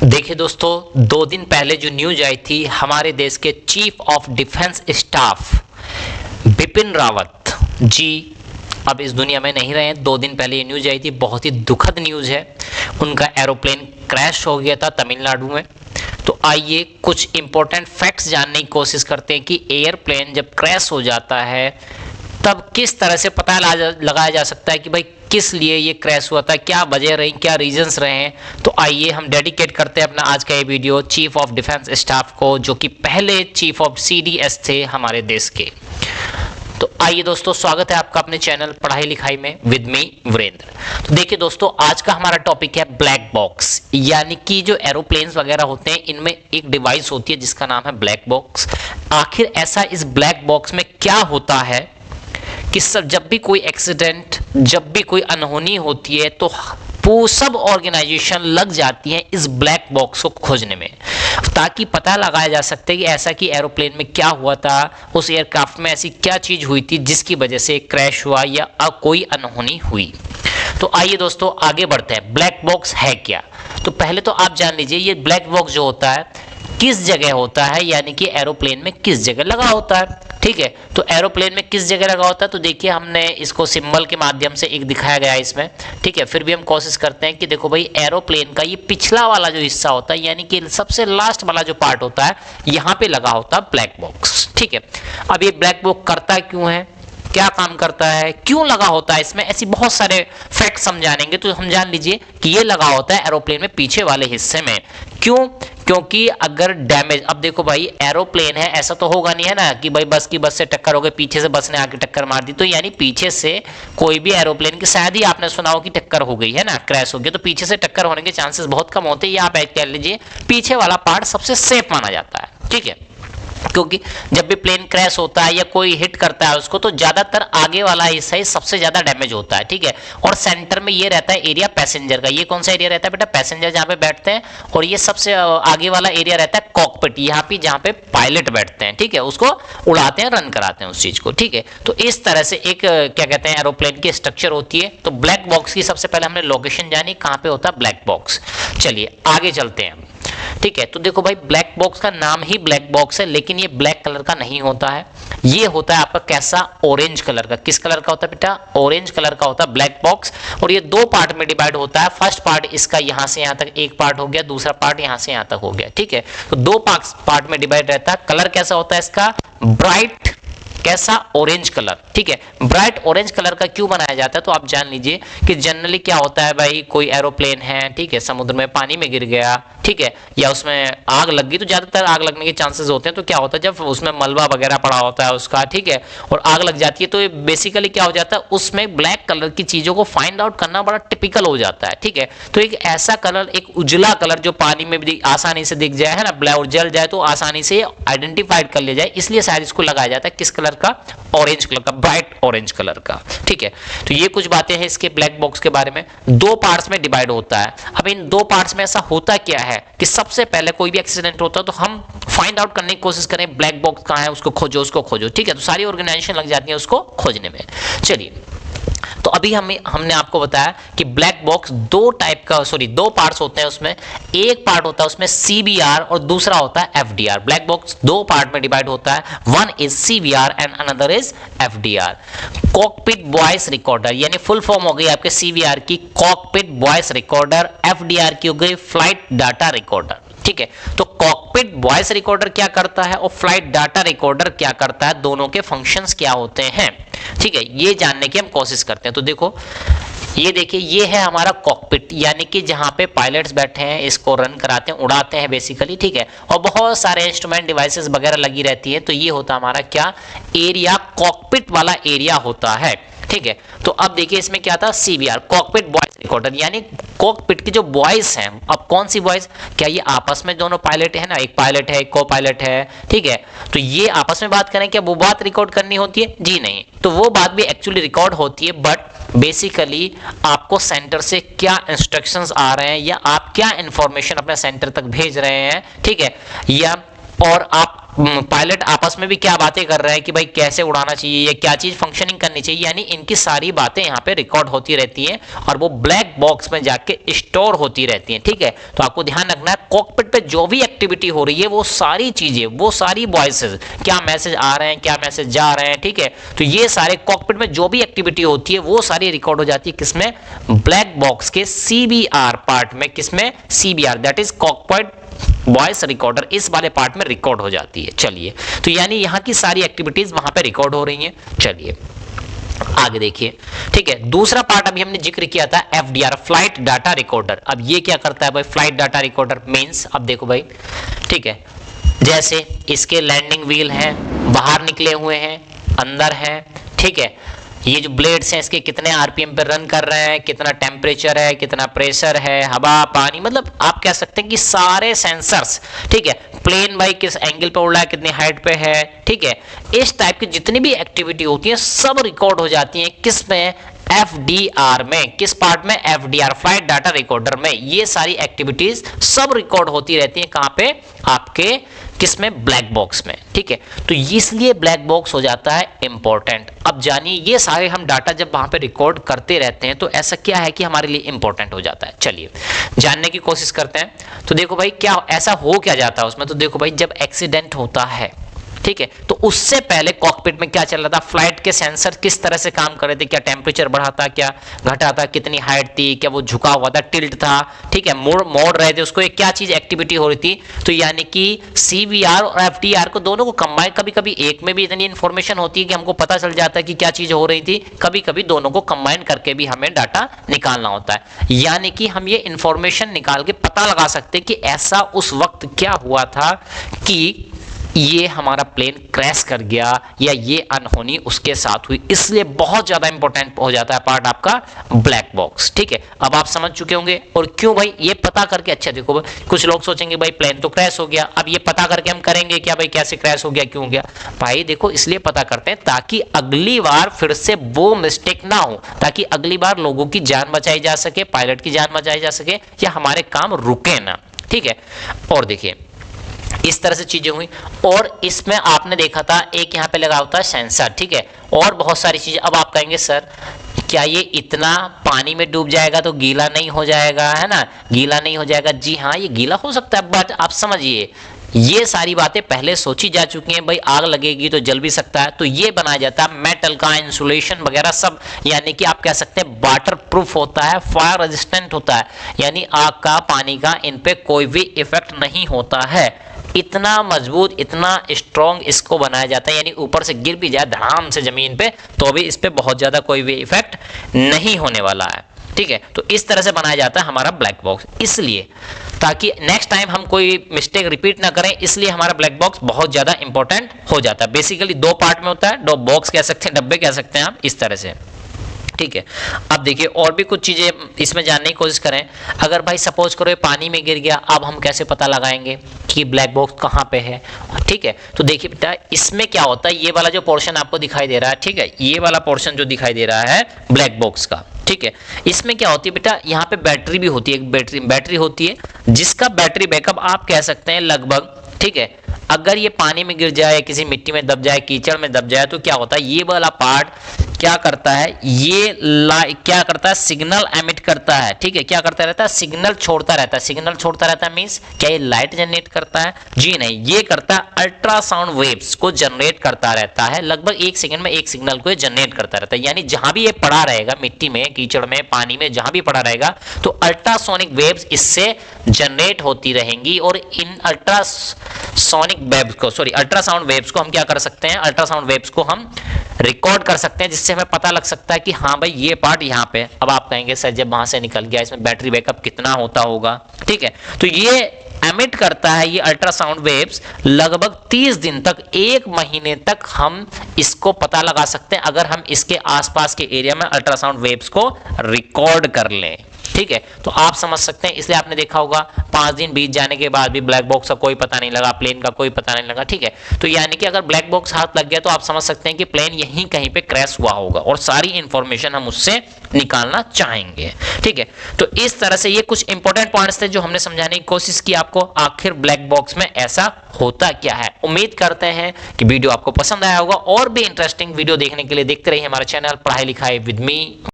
देखिए दोस्तों, 2 दिन पहले जो न्यूज आई थी, हमारे देश के chief of defence staff Bipin Rawat ji अब इस दुनिया में नहीं रहे हैं। 2 दिन पहले ये न्यूज आई थी, बहुत ही दुखद न्यूज है। उनका एरोप्लेन क्रैश हो गया था तमिलनाडु में। तो आइए कुछ इंपॉर्टेंट फैक्ट्स जानने की कोशिश करते हैं कि एयरप्लेन जब क्रैश हो जाता है तब किस तरह से पता लगाया जा सकता है कि भाई किस लिए ये क्रैश हुआ था, क्या वजह रही, क्या रीजंस रहे हैं। तो आइए हम डेडिकेट करते हैं अपना आज का ये video chief of defence staff को, जो कि पहले चीफ ऑफ सीडीएस थे हमारे देश के। तो आइए दोस्तों, स्वागत है आपका अपने चैनल पढ़ाई लिखाई में विद मी वीरेंद्र। तो देखिए दोस्तों, आज का हमारा टॉपिक है ब्लैक बॉक्स, यानी कि जो एरोप्लेन्स वगैरह होते हैं इनमें एक डिवाइस होती है जिसका नाम है ब्लैक बॉक्स। आखिर ऐसा इस ब्लैक बॉक्स में क्या होता है कि जब भी कोई एक्सीडेंट, जब भी कोई अनहोनी होती है तो सब ऑर्गेनाइजेशन लग जाती है इस ब्लैक बॉक्स को खोजने में, ताकि पता लगाया जा सकता है कि ऐसा कि एरोप्लेन में क्या हुआ था, उस एयरक्राफ्ट में ऐसी क्या चीज हुई थी जिसकी वजह से क्रैश हुआ या कोई अनहोनी हुई। तो आइए दोस्तों आगे बढ़ते हैं, ब्लैक बॉक्स है क्या। तो पहले तो आप जान लीजिए ये ब्लैक बॉक्स जो होता है किस जगह होता है, यानी कि एरोप्लेन में किस जगह लगा होता है। ठीक है, तो एरोप्लेन में किस जगह लगा होता है, तो देखिए हमने इसको सिंबल के माध्यम से एक दिखाया गया है इसमें। ठीक है, फिर भी हम कोशिश करते हैं कि देखो भाई एरोप्लेन का ये पिछला वाला जो हिस्सा होता है, यानी कि सबसे लास्ट वाला जो पार्ट होता है, यहाँ पे लगा होता है ब्लैक बॉक्स। ठीक है, अब ये ब्लैक बॉक्स करता क्यों है, क्या काम करता है, क्यों लगा होता है, इसमें ऐसी बहुत सारे फैक्ट हम जानेंगे। तो हम जान लीजिए कि ये लगा होता है एरोप्लेन में पीछे वाले हिस्से में। क्यों? क्योंकि अगर डैमेज, अब देखो भाई एरोप्लेन है, ऐसा तो होगा नहीं है ना कि भाई बस की बस से टक्कर हो गई, पीछे से बस ने आके टक्कर मार दी। तो यानी पीछे से कोई भी एरोप्लेन की, शायद ही आपने सुना हो कि टक्कर हो गई है ना, क्रैश हो गया, तो पीछे से टक्कर होने के चांसेस बहुत कम होते हैं। या आप कह लीजिए पीछे वाला पार्ट सबसे सेफ माना जाता है। ठीक है, क्योंकि जब भी प्लेन क्रैश होता है या कोई हिट करता है उसको, तो ज्यादातर आगे वाला हिस्सा ही सबसे ज्यादा डैमेज होता है। ठीक है, और सेंटर में ये रहता है एरिया पैसेंजर का। ये कौन सा एरिया रहता है बेटा? पैसेंजर जहां पे बैठते हैं। और ये सबसे आगे वाला एरिया रहता है कॉकपिट, यहाँ पे जहां पे पायलट बैठते हैं। ठीक है, उसको उड़ाते हैं, रन कराते हैं उस चीज को। ठीक है, तो इस तरह से एक क्या कहते हैं एरोप्लेन की स्ट्रक्चर होती है। तो ब्लैक बॉक्स की सबसे पहले हमने लोकेशन जानी, कहां पे होता है ब्लैक बॉक्स। चलिए आगे चलते हैं। ठीक है, तो देखो भाई ब्लैक बॉक्स का नाम ही ब्लैक बॉक्स है, लेकिन ये ब्लैक कलर का नहीं होता है। ये होता है आपका कैसा? ऑरेंज कलर का। किस कलर का होता है बेटा? ऑरेंज कलर का होता है ब्लैक बॉक्स। और ये 2 पार्ट में डिवाइड होता है। फर्स्ट पार्ट इसका यहां से यहां तक एक पार्ट हो गया, दूसरा पार्ट यहां से यहां तक हो गया। ठीक है, तो 2 पार्ट में डिवाइड रहता है। कलर कैसा होता है इसका? ब्राइट कैसा? Orange colour. ठीक है, ब्राइट ऑरेंज कलर का क्यों बनाया जाता है, तो आप जान लीजिए कि जनरली क्या होता है भाई, कोई एरोप्लेन है, ठीक है, समुद्र में पानी में गिर गया, ठीक है, या उसमें आग लग गई, तो ज्यादातर आग लगने के चांसेस होते हैं। तो क्या होता है जब उसमें मलबा वगैरह पड़ा होता है उसका, ठीक है, और आग लग जाती है, तो ये बेसिकली क्या हो जाता है, उसमें ब्लैक कलर की चीजों को फाइंड आउट करना बड़ा टिपिकल हो जाता है। ठीक है, तो एक ऐसा कलर, एक उजला कलर जो पानी में भी आसानी से दिख जाए, है ना, ब्लैक, और जल जाए तो आसानी से आइडेंटिफाइड कर लिया जाए, इसलिए शायद इसको लगाया जाता है किस कलर का? ऑरेंज कलर का, ब्राइट ऑरेंज कलर का। ठीक है, तो ये कुछ बातें हैं इसके ब्लैक बॉक्स के बारे में। 2 पार्ट्स में डिवाइड होता है। अब इन 2 पार्ट्स में ऐसा होता क्या है कि सबसे पहले कोई भी एक्सीडेंट होता है तो हम फाइंड आउट करने की कोशिश करें ब्लैक बॉक्स कहां है, उसको खोजो, उसको खोजो। ठीक है, तो सारी ऑर्गेनाइजेशन लग जाती है उसको खोजने में। चलिए, तो अभी हमने आपको बताया कि ब्लैक बॉक्स 2 पार्ट्स होते हैं उसमें। एक पार्ट होता है उसमें सीबीआर और दूसरा होता है एफडीआर। ब्लैक बॉक्स 2 पार्ट में डिवाइड होता है, one is CBR and another is FDR. Cockpit voice recorder, यानी फुल फॉर्म हो गई आपके सीबीआर की कॉकपिट वॉइस रिकॉर्डर, एफडीआर की हो गई फ्लाइट डाटा रिकॉर्डर। ठीक है, तो कॉकपिट वॉइस रिकॉर्डर क्या करता है और फ्लाइट डाटा रिकॉर्डर क्या करता है, दोनों के फंक्शंस क्या होते हैं, ठीक है, ये जानने की हम कोशिश करते हैं। तो देखो, ये देखिए, ये है हमारा कॉकपिट, यानी कि जहां पे पायलट्स बैठे हैं, इसको रन कराते हैं, उड़ाते हैं बेसिकली। ठीक है, और बहुत सारे इंस्ट्रूमेंट डिवाइसेस वगैरह लगी रहती है। तो ये होता हमारा क्या एरिया, कॉकपिट वाला एरिया होता है। ठीक है, तो अब देखिए इसमें क्या था, सीबीआर कॉकपिट वॉइस रिकॉर्डर, यानी कॉकपिट की जो वॉइस है। अब कौन सी वॉइस? क्या ये आपस में दोनों पायलट है ना, एक पायलट है एक को पायलट है, ठीक है, तो ये आपस में बात करें, क्या वो बात रिकॉर्ड करनी होती है? जी नहीं, तो वो बात भी एक्चुअली रिकॉर्ड होती है, बट बेसिकली आपको सेंटर से क्या इंस्ट्रक्शंस आ रहे हैं या आप क्या इंफॉर्मेशन अपने सेंटर तक भेज रहे हैं, ठीक है, या और आप पायलट आपस में भी क्या बातें कर रहे हैं कि भाई कैसे उड़ाना चाहिए या क्या चीज फंक्शनिंग करनी चाहिए, यानी इनकी सारी बातें यहाँ पे रिकॉर्ड होती रहती हैं और वो ब्लैक बॉक्स में जाके स्टोर होती रहती हैं। ठीक है, तो आपको ध्यान रखना है कॉकपिट पे जो भी एक्टिविटी हो रही है वो सारी चीजें, वो सारी वॉइसेस, क्या मैसेज आ रहे हैं, क्या मैसेज जा रहे हैं, ठीक है, तो ये सारे कॉकपिट में जो भी एक्टिविटी होती है वो सारी रिकॉर्ड हो जाती है किसमें, ब्लैक बॉक्स के सीबीआर पार्ट में। किसमें, CBR, that is cockpit voice recorder, इस वाले पार्ट में रिकॉर्ड हो जाती है। चलिए, तो यानी यहां की सारी एक्टिविटीज वहां पे रिकॉर्ड हो रही हैं। चलिए आगे देखिए, ठीक है, दूसरा पार्ट अभी हमने जिक्र किया था एफडीआर, फ्लाइट डाटा रिकॉर्डर। अब ये क्या करता है भाई, फ्लाइट डाटा रिकॉर्डर मींस, अब देखो भाई, ठीक है, जैसे इसके लैंडिंग व्हील है, बाहर निकले हुए हैं, अंदर है, ठीक है, ये जो ब्लेड्स हैं इसके कितने आरपीएम पे रन कर रहे हैं, कितना टेम्परेचर है, कितना प्रेशर है, हवा पानी, मतलब आप कह सकते हैं कि सारे सेंसर्स, ठीक है, प्लेन भाई किस एंगल पे उड़ रहा है, कितनी हाइट पे है, ठीक है, इस टाइप की जितनी भी एक्टिविटी होती है सब रिकॉर्ड हो जाती है किसमें, एफडीआर में। किस पार्ट में, एफडीआर, फ्लाइट डाटा रिकॉर्डर में। ये सारी एक्टिविटीज सब रिकॉर्ड होती रहती हैं कहां पे, आपके किसमें, ब्लैक बॉक्स में। ठीक है, तो इसलिए ब्लैक बॉक्स हो जाता है इंपॉर्टेंट। अब जानिए ये सारे हम डाटा जब वहां पे रिकॉर्ड करते रहते हैं तो ऐसा क्या है कि हमारे लिए इंपॉर्टेंट हो जाता है। चलिए जानने की कोशिश करते हैं। तो देखो भाई क्या ऐसा हो क्या जाता है उसमें, तो देखो भाई जब एक्सीडेंट होता है, ठीक है, तो उससे पहले कॉकपिट में क्या चल रहा था, फ्लाइट के सेंसर किस तरह से काम कर रहे थे, क्या टेम्परेचर बढ़ा था, क्या घटा था, कितनी हाइट थी, क्या वो झुका हुआ था, टिल्ट था, ठीक है, मोड़ रहे थे उसको, क्या चीज एक्टिविटी हो रही थी। तो यानी कि सीबीआर और एफडीआर को दोनों को कंबाइन, कभी कभी एक में भी इतनी इंफॉर्मेशन होती है कि हमको पता चल जाता है कि क्या चीज हो रही थी, कभी कभी दोनों को कंबाइन करके भी हमें डाटा निकालना होता है। यानी कि हम ये इंफॉर्मेशन निकाल के पता लगा सकते हैं कि ऐसा उस वक्त क्या हुआ था कि ये हमारा प्लेन क्रैश कर गया या ये अनहोनी उसके साथ हुई। इसलिए बहुत ज्यादा इंपॉर्टेंट हो जाता है पार्ट आपका ब्लैक बॉक्स। ठीक है, अब आप समझ चुके होंगे। और क्यों भाई, ये पता करके, अच्छा देखो कुछ लोग सोचेंगे भाई प्लेन तो क्रैश हो गया, अब ये पता करके हम करेंगे क्या भाई, कैसे क्रैश हो गया, क्यों हो गया। भाई देखो इसलिए पता करते हैं ताकि अगली बार फिर से वो मिस्टेक ना हो, ताकि अगली बार लोगों की जान बचाई जा सके, पायलट की जान बचाई जा सके, या हमारे काम रुके ना। ठीक है, और देखिए इस तरह से चीजें हुई। और इसमें आपने देखा था एक यहाँ पे लगा होता है सेंसर, ठीक है, और बहुत सारी चीजें। अब आप कहेंगे सर क्या ये इतना पानी में डूब जाएगा तो गीला नहीं हो जाएगा, है ना, गीला नहीं हो जाएगा। जी हाँ, ये गीला हो सकता है, बट आप समझिए ये सारी बातें पहले सोची जा चुकी हैं। भाई आग लगेगी तो जल भी सकता है, तो ये बनाया जाता है मेटल का, इंसुलेशन वगैरह सब, यानी कि आप कह सकते हैं वाटर प्रूफ होता है, फायर रेजिस्टेंट होता है, यानी आग का, पानी का इन पे कोई भी इफेक्ट नहीं होता है। इतना मजबूत, इतना स्ट्रॉन्ग इसको बनाया जाता है, यानी ऊपर से गिर भी जाए धड़ाम से जमीन पे तो भी इस पे बहुत ज्यादा कोई भी इफेक्ट नहीं होने वाला है। ठीक है, तो इस तरह से बनाया जाता है हमारा ब्लैक बॉक्स, इसलिए ताकि नेक्स्ट टाइम हम कोई मिस्टेक रिपीट ना करें, इसलिए हमारा ब्लैक बॉक्स बहुत ज्यादा इंपॉर्टेंट हो जाता है। बेसिकली दो पार्ट में होता है, दो बॉक्स कह सकते हैं, डब्बे कह सकते हैं आप, इस तरह से। ठीक है, अब देखिए और भी कुछ चीजें इसमें जानने की कोशिश करें। अगर भाई सपोज करो ये पानी में गिर गया, अब हम कैसे पता लगाएंगे कि ब्लैक बॉक्स कहाँ पे है। ठीक है, तो देखिए बेटा इसमें क्या होता है, ये वाला जो पोर्शन आपको दिखाई दे रहा है, ठीक है, ये वाला पोर्शन जो दिखाई दे रहा है ब्लैक बॉक्स का, ठीक है, इसमें क्या होती है बेटा, यहाँ पे बैटरी भी होती है, एक बैटरी होती है जिसका बैटरी बैकअप आप कह सकते हैं लगभग, ठीक है, अगर ये पानी में गिर जाए, किसी मिट्टी में दब जाए, कीचड़ में दब जाए, तो क्या होता है, ये वाला पार्ट क्या करता है, ये क्या करता है, सिग्नल एमिट करता है। ठीक है, क्या करता रहता है, सिग्नल छोड़ता रहता है। सिग्नल छोड़ता रहता है मींस क्या ये लाइट जनरेट करता है? जी नहीं, ये करता है अल्ट्रासाउंड वेव्स को जनरेट करता रहता है। लगभग 1 सेकंड में एक सिग्नल को जनरेट करता रहता है, यानी जहां भी ये पड़ा रहेगा, मिट्टी में, कीचड़ में, पानी में, जहां भी पड़ा रहेगा, तो अल्ट्रासोनिक वेव्स इससे जनरेट होती रहेंगी। और इन अल्ट्रासोनिक वेव्स को, सॉरी अल्ट्रासाउंड वेव्स को हम क्या कर सकते हैं, अल्ट्रासाउंड वेव्स को हम रिकॉर्ड कर सकते हैं, जिससे हमें पता लग सकता है कि हाँ भाई ये पार्ट यहाँ पे। अब आप कहेंगे सर जब वहां से निकल गया, इसमें बैटरी बैकअप कितना होता होगा? ठीक है, तो ये एमिट करता है ये अल्ट्रासाउंड वेव्स लगभग 30 दिन तक, 1 महीने तक हम इसको पता लगा सकते हैं, अगर हम इसके आसपास के एरिया में अल्ट्रासाउंड वेव्स को रिकॉर्ड कर लें। ठीक है, तो आप समझ सकते हैं, इसलिए आपने देखा होगा 5 दिन बीत जाने के बाद भी ब्लैक बॉक्स का कोई पता नहीं लगा, प्लेन का कोई पता नहीं लगा। ठीक है, तो यानी कि अगर ब्लैक बॉक्स हाथ लग गया तो आप समझ सकते हैं कि प्लेन यहीं कहीं पे क्रैश हुआ होगा और सारी इंफॉर्मेशन हम उससे निकालना चाहेंगे। ठीक है, तो इस तरह से ये कुछ इंपॉर्टेंट पॉइंट्स थे जो हमने समझाने की कोशिश की आपको, आखिर ब्लैक बॉक्स में ऐसा होता क्या है। उम्मीद करते हैं कि वीडियो आपको पसंद आया होगा, और भी इंटरेस्टिंग वीडियो देखने के लिए देखते रहिए हमारा चैनल पढ़ाई लिखाई विद मी।